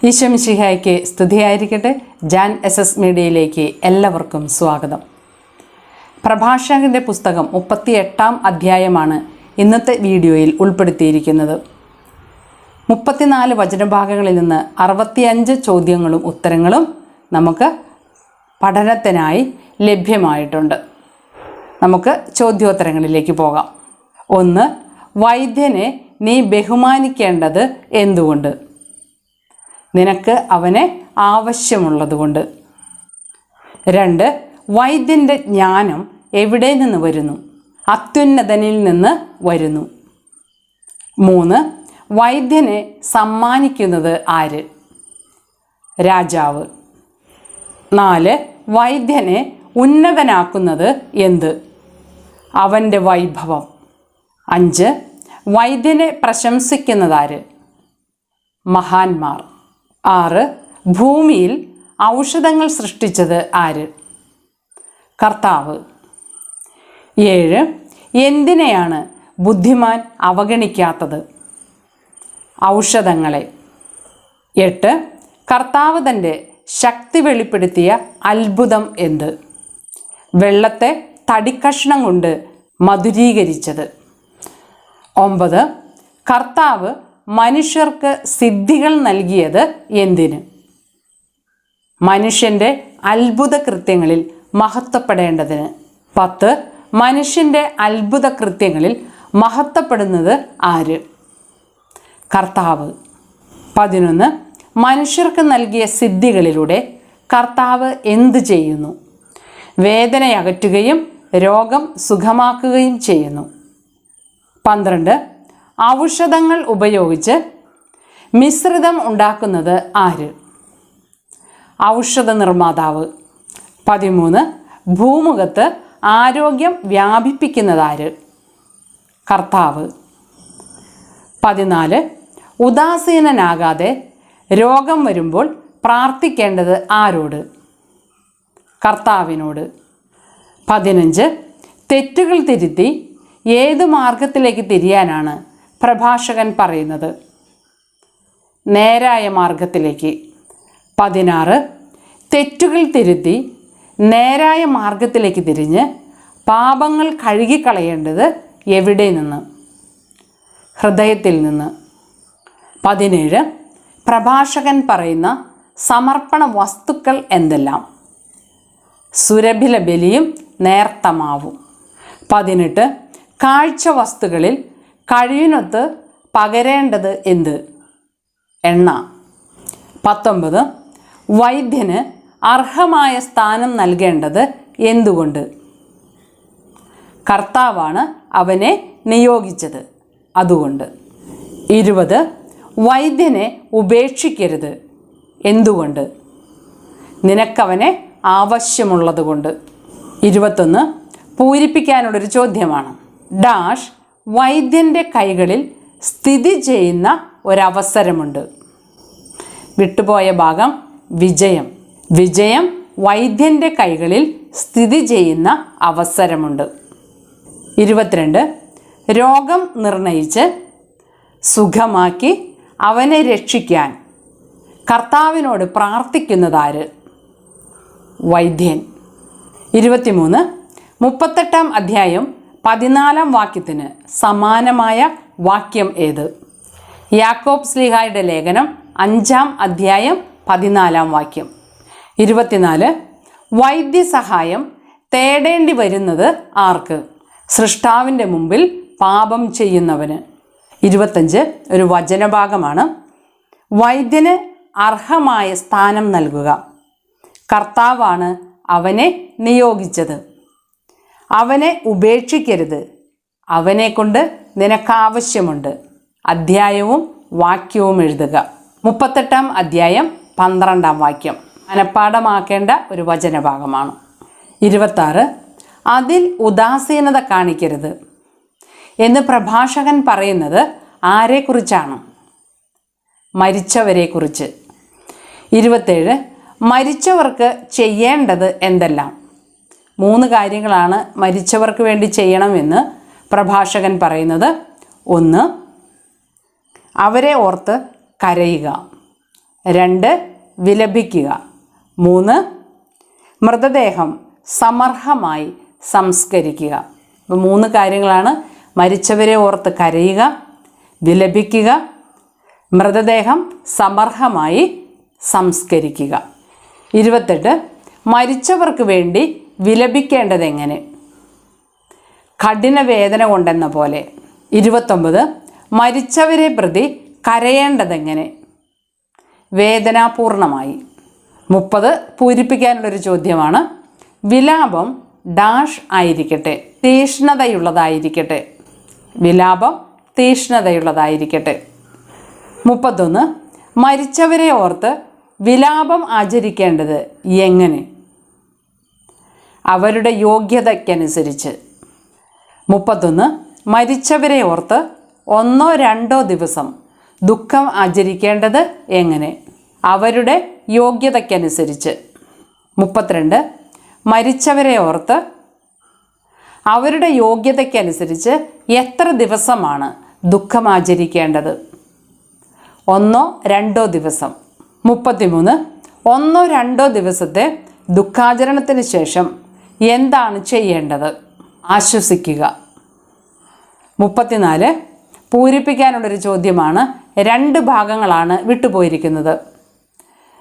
ഈശോ മിശിഹായ്ക്ക് സ്തുതിയായിരിക്കട്ടെ. ജാൻ SS മീഡിയയിലേക്ക് എല്ലാവർക്കും സ്വാഗതം. പ്രഭാഷകൻ്റെ പുസ്തകം 38-ാം അധ്യായമാണ് ഇന്നത്തെ വീഡിയോയിൽ ഉൾപ്പെടുത്തിയിരിക്കുന്നത്. 34 വചനഭാഗങ്ങളിൽ നിന്ന് 65 ചോദ്യങ്ങളും ഉത്തരങ്ങളും നമുക്ക് പഠനത്തിനായി ലഭ്യമായിട്ടുണ്ട്. നമുക്ക് ചോദ്യോത്തരങ്ങളിലേക്ക് പോകാം. 1. വൈദ്യനെ നീ ബഹുമാനിക്കേണ്ടത് എന്തുകൊണ്ട്? നിനക്ക് അവനെ ആവശ്യമുള്ളതുകൊണ്ട്. 2. വൈദ്യൻ്റെ ജ്ഞാനം എവിടെ നിന്ന് വരുന്നു? അത്യുന്നതനിൽ നിന്ന് വരുന്നു. 3. വൈദ്യനെ സമ്മാനിക്കുന്നത് ആര്? രാജാവ്. 4. വൈദ്യനെ ഉന്നതനാക്കുന്നത് എന്ത്? അവൻ്റെ വൈഭവം. 5. വൈദ്യനെ പ്രശംസിക്കുന്നതാര്? മഹാന്മാർ. 6. ഭൂമിയിൽ ഔഷധങ്ങൾ സൃഷ്ടിച്ചത് ആര്? കർത്താവ്. 7. എന്തിനെയാണ് ബുദ്ധിമാൻ അവഗണിക്കാത്തത്? ഔഷധങ്ങളെ. 8. കർത്താവ് തൻ്റെ ശക്തി വെളിപ്പെടുത്തിയ അത്ഭുതം എന്ത്? വെള്ളത്തെ തടിക്കഷ്ണം കൊണ്ട് മധുരീകരിച്ചത്. 9. കർത്താവ് മനുഷ്യർക്ക് സിദ്ധികൾ നൽകിയത് എന്തിന്? മനുഷ്യൻ്റെ അത്ഭുത കൃത്യങ്ങളിൽ മഹത്വപ്പെടേണ്ടതിന്. 10. മനുഷ്യൻ്റെ അത്ഭുത കൃത്യങ്ങളിൽ മഹത്വപ്പെടുന്നത് ആര്? കർത്താവ്. 11. മനുഷ്യർക്ക് നൽകിയ സിദ്ധികളിലൂടെ കർത്താവ് എന്ത് ചെയ്യുന്നു? വേദനയകറ്റുകയും രോഗം സുഖമാക്കുകയും ചെയ്യുന്നു. 12. ഔഷധങ്ങൾ ഉപയോഗിച്ച് മിശ്രിതം ഉണ്ടാക്കുന്നത് ആര്? ഔഷധ നിർമ്മാതാവ്. 13. ഭൂമുഖത്ത് ആരോഗ്യം വ്യാപിപ്പിക്കുന്നതാര്? കർത്താവ്. 14. ഉദാസീനനാകാതെ രോഗം വരുമ്പോൾ പ്രാർത്ഥിക്കേണ്ടത് ആരോട്? കർത്താവിനോട്. 15. തെറ്റുകൾ തിരുത്തി ഏത് മാർഗത്തിലേക്ക് തിരിയാനാണ് പ്രഭാഷകൻ പറയുന്നത്? നേരായ മാർഗത്തിലേക്ക്. 16. തെറ്റുകൾ തിരുത്തി നേരായ മാർഗത്തിലേക്ക് തിരിഞ്ഞ് പാപങ്ങൾ കഴുകിക്കളയേണ്ടത് എവിടെ നിന്ന്? ഹൃദയത്തിൽ നിന്ന്. 17. പ്രഭാഷകൻ പറയുന്ന സമർപ്പണ വസ്തുക്കൾ എന്തെല്ലാം? സുരഭില ബലിയും നേർത്തമാവും. 18. കാഴ്ച വസ്തുക്കളിൽ കഴിയുന്നൊത്ത് പകരേണ്ടത് എന്ത്? എണ്ണ. 19. വൈദ്യന് അർഹമായ സ്ഥാനം നൽകേണ്ടത് എന്തുകൊണ്ട്? കർത്താവാണ് അവനെ നിയോഗിച്ചത്, അതുകൊണ്ട്. 20. വൈദ്യനെ ഉപേക്ഷിക്കരുത്, എന്തുകൊണ്ട്? നിനക്കവനെ ആവശ്യമുള്ളതുകൊണ്ട്. 21. പൂരിപ്പിക്കാനുള്ളൊരു ചോദ്യമാണ്. ഡാഷ് വൈദ്യൻ്റെ കൈകളിൽ സ്ഥിതി ചെയ്യുന്ന ഒരവസരമുണ്ട്. വിട്ടുപോയ ഭാഗം വിജയം. വിജയം വൈദ്യൻ്റെ കൈകളിൽ സ്ഥിതി ചെയ്യുന്ന അവസരമുണ്ട്. 22. രോഗം നിർണയിച്ച് സുഖമാക്കി അവനെ രക്ഷിക്കാൻ കർത്താവിനോട് പ്രാർത്ഥിക്കുന്നതാര്? വൈദ്യൻ. 23. 38-ാം അധ്യായം 14-ാം വാക്യത്തിന് സമാനമായ വാക്യം ഏത്? യാക്കോബ് ശ്ലീഹായുടെ ലേഖനം 5-ാം അധ്യായം 14-ാം വാക്യം. 24. വൈദ്യസഹായം തേടേണ്ടി വരുന്നത് ആർക്ക്? സൃഷ്ടാവിൻ്റെ മുമ്പിൽ പാപം ചെയ്യുന്നവന്. 25 ഒരു വചനഭാഗമാണ്. വൈദ്യന് അർഹമായ സ്ഥാനം നൽകുക. കർത്താവാണ് അവനെ നിയോഗിച്ചത്. അവനെ ഉപേക്ഷിക്കരുത്, അവനെക്കൊണ്ട് നിനക്കാവശ്യമുണ്ട്. അധ്യായവും വാക്യവും എഴുതുക. 38-ാം അധ്യായം 12-ാം വാക്യം മനഃപ്പാഠമാക്കേണ്ട ഒരു വചനഭാഗമാണ്. 26. അതിൽ ഉദാസീനത കാണിക്കരുത് എന്ന് പ്രഭാഷകൻ പറയുന്നത് ആരെക്കുറിച്ചാണ്? മരിച്ചവരെക്കുറിച്ച്. 27. മരിച്ചവർക്ക് ചെയ്യേണ്ടത് എന്തെല്ലാം? 3 കാര്യങ്ങളാണ് മരിച്ചവർക്ക് വേണ്ടി ചെയ്യണമെന്ന് പ്രഭാഷകൻ പറയുന്നത്. 1. അവരെ ഓർത്ത് കരയുക. 2 വിലപിക്കുക, 3 മൃതദേഹം സമർഹമായി സംസ്കരിക്കുക. അപ്പോൾ 3 കാര്യങ്ങളാണ്: മരിച്ചവരെ ഓർത്ത് കരയുക, വിലപിക്കുക, മൃതദേഹം സമർഹമായി സംസ്കരിക്കുക. 28 മരിച്ചവർക്ക് വേണ്ടി വിലപിക്കേണ്ടതെങ്ങനെ? കഠിന വേദന കൊണ്ടെന്ന പോലെ. 29 മരിച്ചവരെ പ്രതി കരയേണ്ടതെങ്ങനെ? വേദനാപൂർണമായി. 30 പൂരിപ്പിക്കാനുള്ളൊരു ചോദ്യമാണ്. വിലാപം ഡാഷ് ആയിരിക്കട്ടെ, തീഷ്ണതയുള്ളതായിരിക്കട്ടെ. വിലാപം തീഷ്ണതയുള്ളതായിരിക്കട്ടെ. 31 മരിച്ചവരെ ഓർത്ത് വിലാപം ആചരിക്കേണ്ടത് എങ്ങനെ? അവരുടെ യോഗ്യതയ്ക്കനുസരിച്ച്. 31 മരിച്ചവരെ ഓർത്ത് 1-2 ദിവസം ദുഃഖം ആചരിക്കേണ്ടത് എങ്ങനെ? അവരുടെ യോഗ്യതയ്ക്കനുസരിച്ച്. 32 മരിച്ചവരെ ഓർത്ത് അവരുടെ യോഗ്യതയ്ക്കനുസരിച്ച് എത്ര ദിവസമാണ് ദുഃഖം ആചരിക്കേണ്ടത്? 1-2 ദിവസം. 33 1-2 ദിവസത്തെ ദുഃഖാചരണത്തിന് ശേഷം എന്താണ് ചെയ്യേണ്ടത്? ആശ്വസിക്കുക. 34 പൂരിപ്പിക്കാനുള്ളൊരു ചോദ്യമാണ്. 2 ഭാഗങ്ങളാണ് വിട്ടുപോയിരിക്കുന്നത്.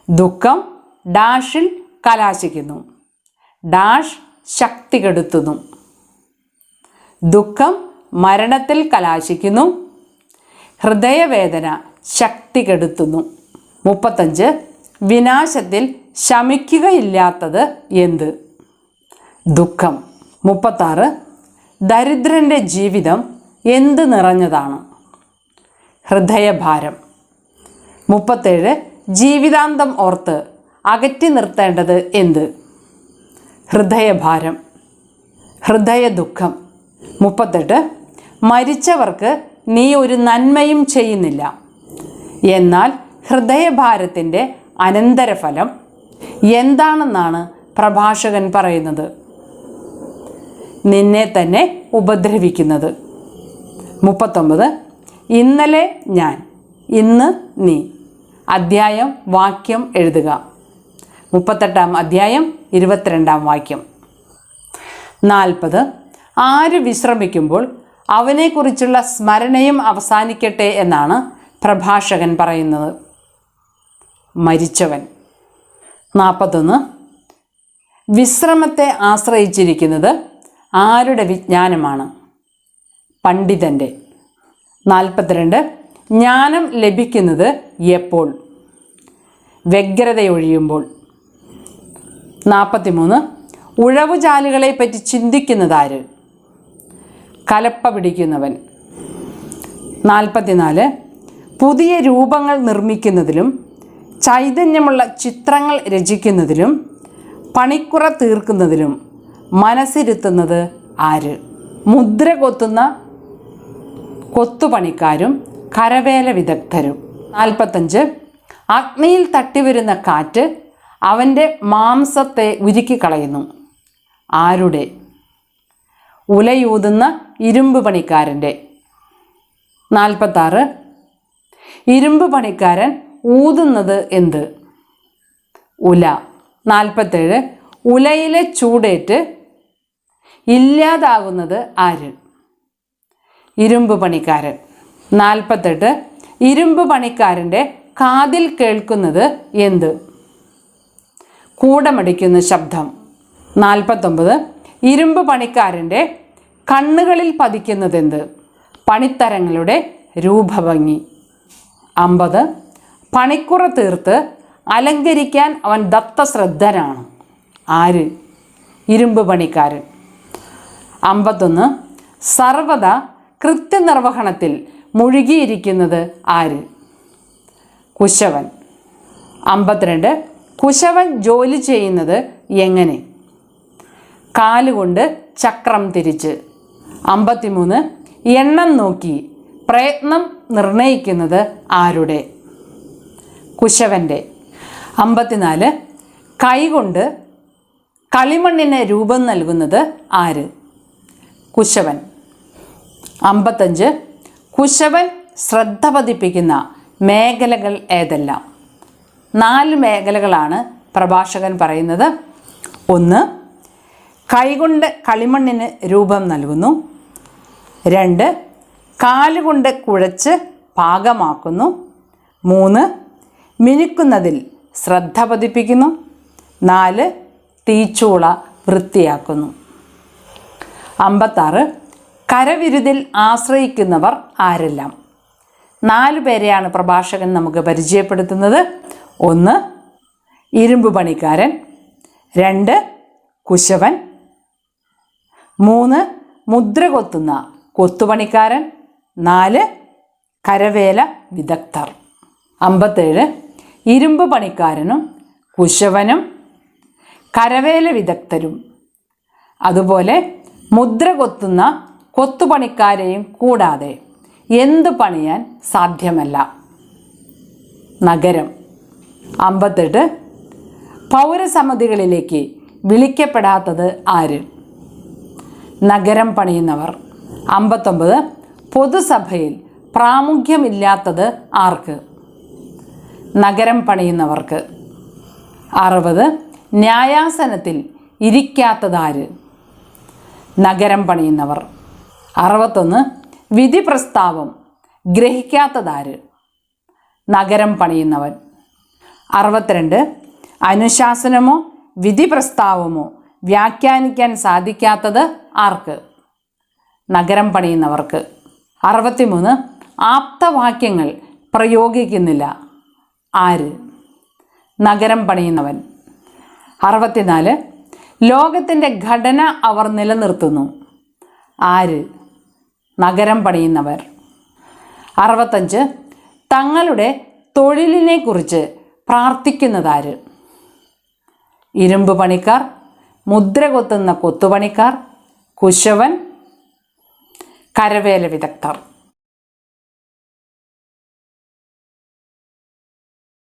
ദുഃഖം ഡാഷിൽ കലാശിക്കുന്നു, ഡാഷ് ശക്തി കെടുത്തുന്നു. ദുഃഖം മരണത്തിൽ കലാശിക്കുന്നു, ഹൃദയവേദന ശക്തി കെടുത്തുന്നു. 35 വിനാശത്തിൽ ശമിക്കുകയില്ലാത്തത് എന്ത്? ദുഃഖം. 36 ദരിദ്രൻ്റെ ജീവിതം എന്ത് നിറഞ്ഞതാണ്? ഹൃദയഭാരം. 37 ജീവിതാന്തം ഓർത്ത് അകറ്റി നിർത്തേണ്ടത് എന്ത്? ഹൃദയഭാരം, ഹൃദയദുഃഖം. 38 മരിച്ചവർക്ക് നീ ഒരു നന്മയും ചെയ്യുന്നില്ല, എന്നാൽ ഹൃദയഭാരത്തിൻ്റെ അനന്തരഫലം എന്താണെന്നാണ് പ്രഭാഷകൻ പറയുന്നത്? നിന്നെ തന്നെ ഉപദ്രവിക്കുന്നത്. 39 ഇന്നലെ ഞാൻ, ഇന്ന് നീ. അധ്യായം വാക്യം എഴുതുക. 38-ാം അധ്യായം 22-ാം വാക്യം. 40 ആര് വിശ്രമിക്കുമ്പോൾ അവനെക്കുറിച്ചുള്ള സ്മരണയും അവസാനിക്കട്ടെ എന്നാണ് പ്രഭാഷകൻ പറയുന്നത്? മരിച്ചവൻ. 41 വിശ്രമത്തെ ആശ്രയിച്ചിരിക്കുന്നത് ആരുടെ വിജ്ഞാനമാണ്? പണ്ഡിതൻ്റെ. 42 ജ്ഞാനം ലഭിക്കുന്നത് എപ്പോൾ? വ്യഗ്രതയൊഴിയുമ്പോൾ. 43 ഉഴവുചാലുകളെപ്പറ്റി ചിന്തിക്കുന്നതാര്? കലപ്പ പിടിക്കുന്നവൻ. 44 പുതിയ രൂപങ്ങൾ നിർമ്മിക്കുന്നതിലും ചൈതന്യമുള്ള ചിത്രങ്ങൾ രചിക്കുന്നതിലും പണിക്കുറ തീർക്കുന്നതിലും മനസ്സിരുത്തുന്നത് ആര്? മുദ്ര കൊത്തുന്ന കൊത്തുപണിക്കാരും കരവേല വിദഗ്ധരും. 45 അഗ്നിയിൽ തട്ടിവരുന്ന കാറ്റ് അവൻ്റെ മാംസത്തെ ഉരുക്കിക്കളയുന്നു. ആരുടെ? ഉലയൂതുന്ന ഇരുമ്പ് പണിക്കാരൻ്റെ. 46 ഇരുമ്പ് പണിക്കാരൻ ഊതുന്നത് എന്ത്? ഉല. 47 ഉലയിലെ ചൂടേറ്റ് ഇല്ലാതാകുന്നത് ആര്? ഇരുമ്പ് പണിക്കാരൻ. 48 ഇരുമ്പ് പണിക്കാരൻ്റെ കാതിൽ കേൾക്കുന്നത് എന്ത്? കൂടമടിക്കുന്ന ശബ്ദം. 49 ഇരുമ്പ് പണിക്കാരൻ്റെ കണ്ണുകളിൽ പതിക്കുന്നതെന്ത്? പണിത്തരങ്ങളുടെ രൂപഭംഗി. 50 പണിക്കുറ തീർത്ത് അലങ്കരിക്കാൻ അവൻ ദത്തശ്രദ്ധനാണ്. ആര്? ഇരുമ്പ് പണിക്കാരൻ. 51 സർവദാ കൃത്യനിർവഹണത്തിൽ മുഴുകിയിരിക്കുന്നത് ആര്? കുശവൻ. 52 കുശവൻ ജോലി ചെയ്യുന്നത് എങ്ങനെ? കാലുകൊണ്ട് ചക്രം തിരിച്ച്. 53 എണ്ണം നോക്കി പ്രയത്നം നിർണയിക്കുന്നത് ആരുടെ? കുശവൻ്റെ. 54 കൈകൊണ്ട് കളിമണ്ണിന് രൂപം നൽകുന്നത് ആര്? കുശവൻ. 55 കുശവൻ ശ്രദ്ധ പതിപ്പിക്കുന്ന മേഖലകൾ ഏതെല്ലാം? 4 മേഖലകളാണ് പ്രഭാഷകൻ പറയുന്നത്. 1. കൈകൊണ്ട് കളിമണ്ണിന് രൂപം നൽകുന്നു. 2. കാലുകൊണ്ട് കുഴച്ച് പാകമാക്കുന്നു. 3. മിനുക്കുന്നതിൽ ശ്രദ്ധ പതിപ്പിക്കുന്നു. 4. തീച്ചൂള വൃത്തിയാക്കുന്നു. 56. കരവിരുതിൽ ആശ്രയിക്കുന്നവർ ആരെല്ലാം? 4 പേരെയാണ് പ്രഭാഷകൻ നമുക്ക് പരിചയപ്പെടുത്തുന്നത്. 1. ഇരുമ്പ് പണിക്കാരൻ. 2. കുശവൻ. 3. മുദ്ര കൊത്തുന്ന കൊത്തുപണിക്കാരൻ. 4. കരവേല വിദഗ്ധർ. 57. ഇരുമ്പ് പണിക്കാരനും കുശവനും കരവേല വിദഗ്ധരും അതുപോലെ മുദ്ര കൊത്തുന്ന കൊത്തുപണിക്കാരെയും കൂടാതെ എന്ത് പണിയാൻ സാധ്യമല്ല? നഗരം. 58. പൗരസമിതികളിലേക്ക് വിളിക്കപ്പെടാത്തത് ആര്? നഗരം പണിയുന്നവർ. 59. പൊതുസഭയിൽ പ്രാമുഖ്യമില്ലാത്തത് ആർക്ക്? നഗരം പണിയുന്നവർക്ക്. 60. ന്യായാസനത്തിൽ ഇരിക്കാത്തതാര്? നഗരം പണിയുന്നവർ. 61. വിധി പ്രസ്താവം ഗ്രഹിക്കാത്തതാര്? നഗരം പണിയുന്നവൻ. 62. അനുശാസനമോ വിധി പ്രസ്താവമോ വ്യാഖ്യാനിക്കാൻ സാധിക്കാത്തത് ആർക്ക്? നഗരം പണിയുന്നവർക്ക്. 63. ആപ്തവാക്യങ്ങൾ പ്രയോഗിക്കുന്നില്ല ആര്? നഗരം പണിയുന്നവൻ. 64. ലോകത്തിൻ്റെ ഘടന അവർ നിലനിർത്തുന്നു ആര്? നഗരം പണിയുന്നവർ. 65. തങ്ങളുടെ തൊഴിലിനെക്കുറിച്ച് പ്രാർത്ഥിക്കുന്നതാര്? ഇരുമ്പ് പണിക്കാർ, മുദ്ര കൊത്തുന്ന കൊത്തുപണിക്കാർ, കുശവൻ, കരവേല വിദഗ്ധർ.